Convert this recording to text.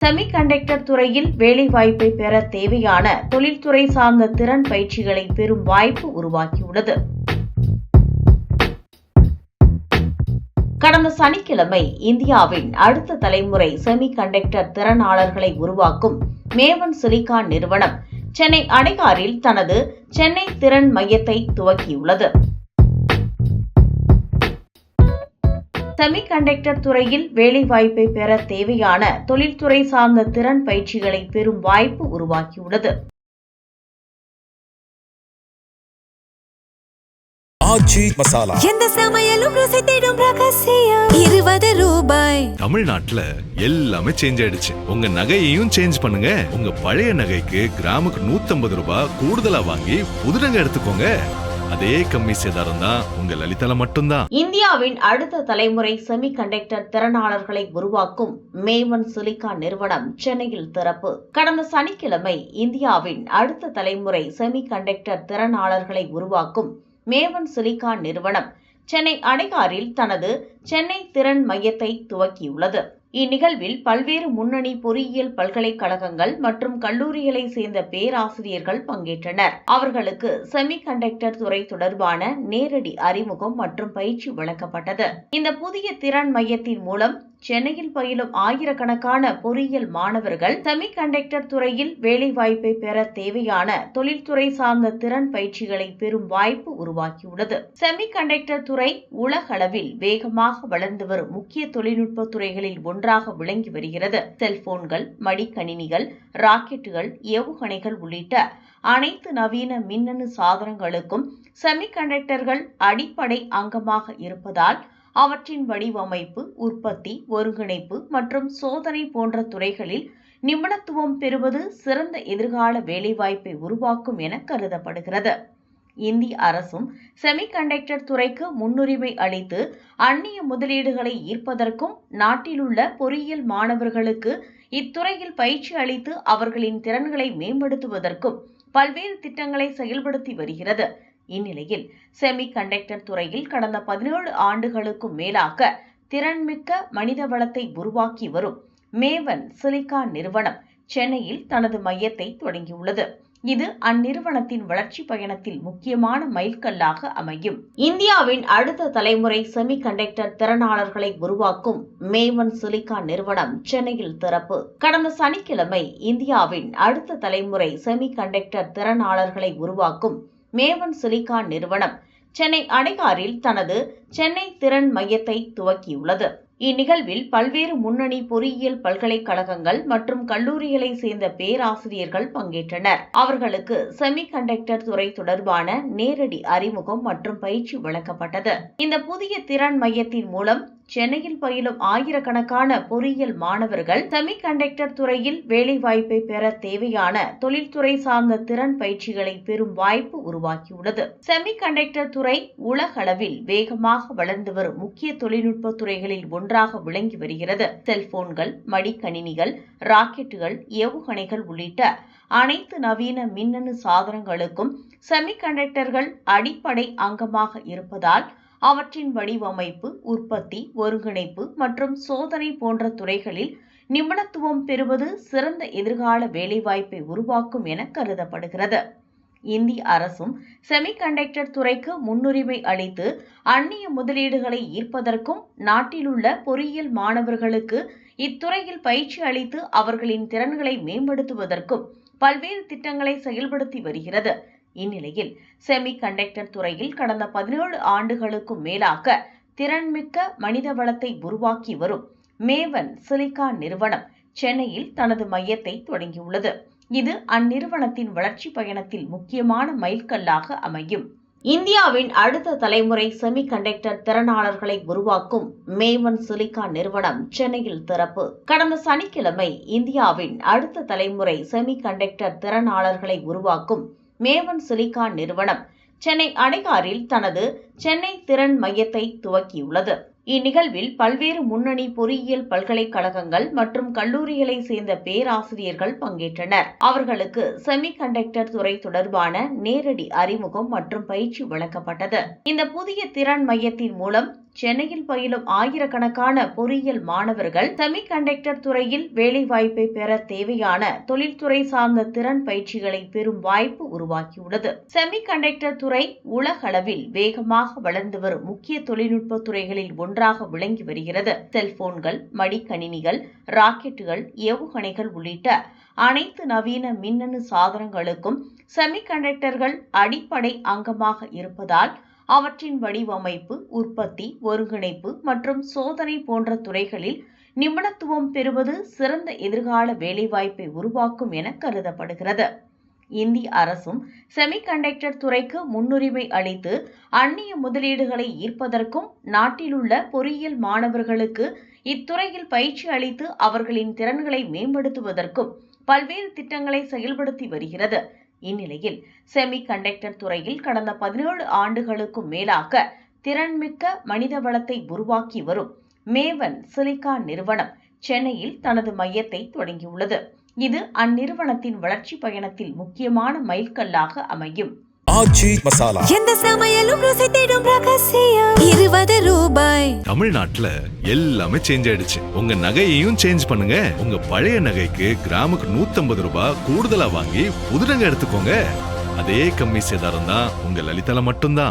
Semiconductor துறையில் வேலைவாய்ப்பை பெற தேவையான தொழில்துறை சார்ந்த திறன் பயிற்சிகளை பெறும் வாய்ப்பு உருவாக்கியுள்ளது. கடந்த சனிக்கிழமை இந்தியாவின் அடுத்த தலைமுறை செமிகண்டக்டர் திறனாளர்களை உருவாக்கும் மேவன் சிலிகான் நிறுவனம் சென்னை அடையாறில் தனது சென்னை திறன் மையத்தை துவக்கியுள்ளது. செமிகண்டக்டர் துறையில் வேலைவாய்ப்பை பெற தேவையான தொழில்துறை சார்ந்த திறன் பயிற்சிகளை பெறும் வாய்ப்பு உருவாக்கியுள்ளது. எந்த சமையலும் ருசி தேடும் ரகசியம் 20 ரூபாய். தமிழ்நாட்டுல எல்லாமே சேஞ்ச் ஆயிடுச்சு. உங்க நகையையும் சேஞ்ச் பண்ணுங்க. உங்க பழைய நகைக்கு கிராமுக்கு 150 ரூபாய் கூடுதலா வாங்கி புது நகை எடுத்துக்கோங்க. அதே கம்மி சேதாரம் தான் உங்க லலிதால மட்டும்தான். இந்தியாவின் அடுத்த தலைமுறை செமிகண்டக்டர் திறனாளர்களை உருவாக்கும் மேவன் சிலிகான் நிறுவனம் சென்னையில் திறப்பு. கடந்த சனிக்கிழமை இந்தியாவின் அடுத்த தலைமுறை செமிகண்டக்டர் திறனாளர்களை உருவாக்கும் மேவன் சிலிகான் நிறுவனம் சென்னை அடையாறில் தனது சென்னை திறன் மையத்தை துவக்கியுள்ளது. இந்நிகழ்வில் பல்வேறு முன்னணி பொறியியல் பல்கலைக்கழகங்கள் மற்றும் கல்லூரிகளை சேர்ந்த பேராசிரியர்கள் பங்கேற்றனர். அவர்களுக்கு செமிகண்டக்டர் துறை தொடர்பான நேரடி அறிமுகம் மற்றும் பயிற்சி வழங்கப்பட்டது. இந்த புதிய திறன் மையத்தின் மூலம் சென்னையில் பயிலும் ஆயிரக்கணக்கான பொறியியல் மாணவர்கள் செமிகண்டக்டர் துறையில் வேலைவாய்ப்பை பெற தேவையான தொழில்துறை சார்ந்த திறன் பயிற்சிகளை பெறும் வாய்ப்பு உருவாக்கியுள்ளது. செமிகண்டக்டர் துறை உலகளவில் வேகமாக வளர்ந்து வரும் முக்கிய தொழில்நுட்ப துறைகளில் ஒன்றாக விளங்கி வருகிறது. செல்போன்கள், மடிக்கணினிகள், ராக்கெட்டுகள், ஏவுகணைகள் உள்ளிட்ட அனைத்து நவீன மின்னணு சாதனங்களுக்கும் செமிகண்டக்டர்கள் அடிப்படை அங்கமாக இருப்பதால் அவற்றின் வடிவமைப்பு, உற்பத்தி, ஒருங்கிணைப்பு மற்றும் சோதனை போன்ற துறைகளில் நிபுணத்துவம் பெறுவது சிறந்த எதிர்கால வேலைவாய்ப்பை உருவாக்கும் என கருதப்படுகிறது. இந்திய அரசும் செமிகண்டக்டர் துறைக்கு முன்னுரிமை அளித்து அந்நிய முதலீடுகளை ஈர்ப்பதற்கும் நாட்டிலுள்ள பொறியியல் மாணவர்களுக்கு இத்துறையில் பயிற்சி அளித்து அவர்களின் திறன்களை மேம்படுத்துவதற்கும் பல்வேறு திட்டங்களை செயல்படுத்தி வருகிறது. இந்நிலையில் செமிகண்டக்டர் துறையில் கடந்த 17 ஆண்டுகளுக்கும் மேலாக திறன்மிக்க மனித வளத்தை உருவாக்கி வரும் மேவன் சிலிகான் நிறுவனம் சென்னையில் தனது மையத்தை தொடங்கியுள்ளது. இது அந்நிறுவனத்தின் வளர்ச்சி பயணத்தில் முக்கியமான மைல்கல்லாக அமையும். இந்தியாவின் அடுத்த தலைமுறை செமிகண்டக்டர் திறனாளர்களை உருவாக்கும் மேவன் சிலிகான் நிறுவனம் சென்னையில் திறப்பு. கடந்த சனிக்கிழமை இந்தியாவின் அடுத்த தலைமுறை செமிகண்டக்டர் திறனாளர்களை உருவாக்கும் மேவன் சிலிகான் நிறுவனம் சென்னை அடையாறில் தனது சென்னை திறன் மையத்தை துவக்கியுள்ளது. இந்நிகழ்வில் பல்வேறு முன்னணி பொறியியல் பல்கலைக்கழகங்கள் மற்றும் கல்லூரிகளை சேர்ந்த பேராசிரியர்கள் பங்கேற்றனர். அவர்களுக்கு செமிகண்டக்டர் துறை தொடர்பான நேரடி அறிமுகம் மற்றும் பயிற்சி வழங்கப்பட்டது. இந்த புதிய திறன் மையத்தின் மூலம் சென்னையில் பயிலும் ஆயிரக்கணக்கான பொறியியல் மாணவர்கள் செமிகண்டக்டர் துறையில் வேலைவாய்ப்பை பெற தேவையான தொழில்துறை சார்ந்த திறன் பயிற்சிகளை பெறும் வாய்ப்பு உருவாக்கியுள்ளது. செமிகண்டக்டர் துறை உலகளவில் வேகமாக வளர்ந்து வரும் முக்கிய தொழில்நுட்ப துறைகளில் ஒன்றாக விளங்கி வருகிறது. செல்போன்கள், மடிக்கணினிகள், ராக்கெட்டுகள், ஏவுகணைகள் உள்ளிட்ட அனைத்து நவீன மின்னணு சாதனங்களுக்கும் செமிகண்டக்டர்கள் அடிப்படை அங்கமாக இருப்பதால் அவற்றின் வடிவமைப்பு, உற்பத்தி, ஒருங்கிணைப்பு மற்றும் சோதனை போன்ற துறைகளில் நிபுணத்துவம் பெறுவது சிறந்த எதிர்கால வேலைவாய்ப்பை உருவாக்கும் என கருதப்படுகிறது. இந்திய அரசும் செமிகண்டக்டர் துறைக்கு முன்னுரிமை அளித்து அந்நிய முதலீடுகளை ஈர்ப்பதற்கும் நாட்டிலுள்ள பொறியியல் மாணவர்களுக்கு இத்துறையில் பயிற்சி அளித்து அவர்களின் திறன்களை மேம்படுத்துவதற்கும் பல்வேறு திட்டங்களை செயல்படுத்தி வருகிறது. இந்நிலையில் செமிகண்டக்டர் துறையில் கடந்த 17 ஆண்டுகளுக்கும் மேலாக திறன்மிக்க மனித வளத்தை உருவாக்கி வரும் மேவன் சிலிகான் நிறுவனம் சென்னையில் தனது மையத்தை தொடங்கியுள்ளது. இது அந்நிறுவனத்தின் வளர்ச்சி பயணத்தில் முக்கியமான மைல்கல்லாக அமையும். இந்தியாவின் அடுத்த தலைமுறை செமிகண்டக்டர் திறனாளர்களை உருவாக்கும் மேவன் சிலிகான் நிறுவனம் சென்னையில் திறப்பு. கடந்த சனிக்கிழமை இந்தியாவின் அடுத்த தலைமுறை செமிகண்டக்டர் திறனாளர்களை உருவாக்கும் மேவன் சிலிகான் நிறுவனம் சென்னை அடையாறில் தனது சென்னை திறன் மையத்தை துவக்கியுள்ளது. இந்நிகழ்வில் பல்வேறு முன்னணி பொறியியல் பல்கலைக்கழகங்கள் மற்றும் கல்லூரிகளை சேர்ந்த பேராசிரியர்கள் பங்கேற்றனர். அவர்களுக்கு செமிகண்டக்டர் துறை தொடர்பான நேரடி அறிமுகம் மற்றும் பயிற்சி வழங்கப்பட்டது. இந்த புதிய திறன் மையத்தின் மூலம் சென்னையில் பயிலும் ஆயிரக்கணக்கான பொறியியல் மாணவர்கள் செமிகண்டக்டர் துறையில் வேலைவாய்ப்பை பெற தேவையான தொழில்துறை சார்ந்த திறன் பயிற்சிகளை பெறும் வாய்ப்பு உருவாக்கியுள்ளது. செமிகண்டக்டர் துறை உலகளவில் வேகமாக வளர்ந்து வரும் முக்கிய தொழில்நுட்ப துறைகளில் ஒன்றாக விளங்கி வருகிறது. செல்போன்கள், மடிக்கணினிகள், ராக்கெட்டுகள், ஏவுகணைகள் உள்ளிட்ட அனைத்து நவீன மின்னணு சாதனங்களுக்கும் செமிகண்டக்டர்கள் அடிப்படை அங்கமாக இருப்பதால் அவற்றின் வடிவமைப்பு, உற்பத்தி, ஒருங்கிணைப்பு மற்றும் சோதனை போன்ற துறைகளில் நிபுணத்துவம் பெறுவது சிறந்த எதிர்கால வேலைவாய்ப்பை உருவாக்கும் என கருதப்படுகிறது. இந்திய அரசும் செமிகண்டக்டர் துறைக்கு முன்னுரிமை அளித்து அந்நிய முதலீடுகளை ஈர்ப்பதற்கும் நாட்டிலுள்ள பொறியியல் மாணவர்களுக்கு இத்துறையில் பயிற்சி அளித்து அவர்களின் திறன்களை மேம்படுத்துவதற்கும் பல்வேறு திட்டங்களை செயல்படுத்தி வருகிறது. இந்நிலையில் செமிகண்டக்டர் துறையில் கடந்த 17 ஆண்டுகளுக்கும் மேலாக திறன்மிக்க மனித வளத்தை உருவாக்கி வரும் மேவன் சிலிகான் நிறுவனம் சென்னையில் தனது மையத்தை தொடங்கியுள்ளது. இது அந்நிறுவனத்தின் வளர்ச்சி பயணத்தில் முக்கியமான மைல்கல்லாக அமையும். ஆச்சி மசாலா. எந்த சமையலும் ருசி தேடும் ரகசியம். 20 ரூபாய். தமிழ்நாட்டுல எல்லாமே சேஞ்ச் ஆயிடுச்சு. உங்க நகையையும் சேஞ்ச் பண்ணுங்க. உங்க பழைய நகைக்கு கிராமுக்கு 150 ரூபாய் கூடுதலா வாங்கி புது நகை எடுத்துக்கோங்க. அதே கம்மி சேதாரம் தான் உங்க லலிதால மட்டும்தான்.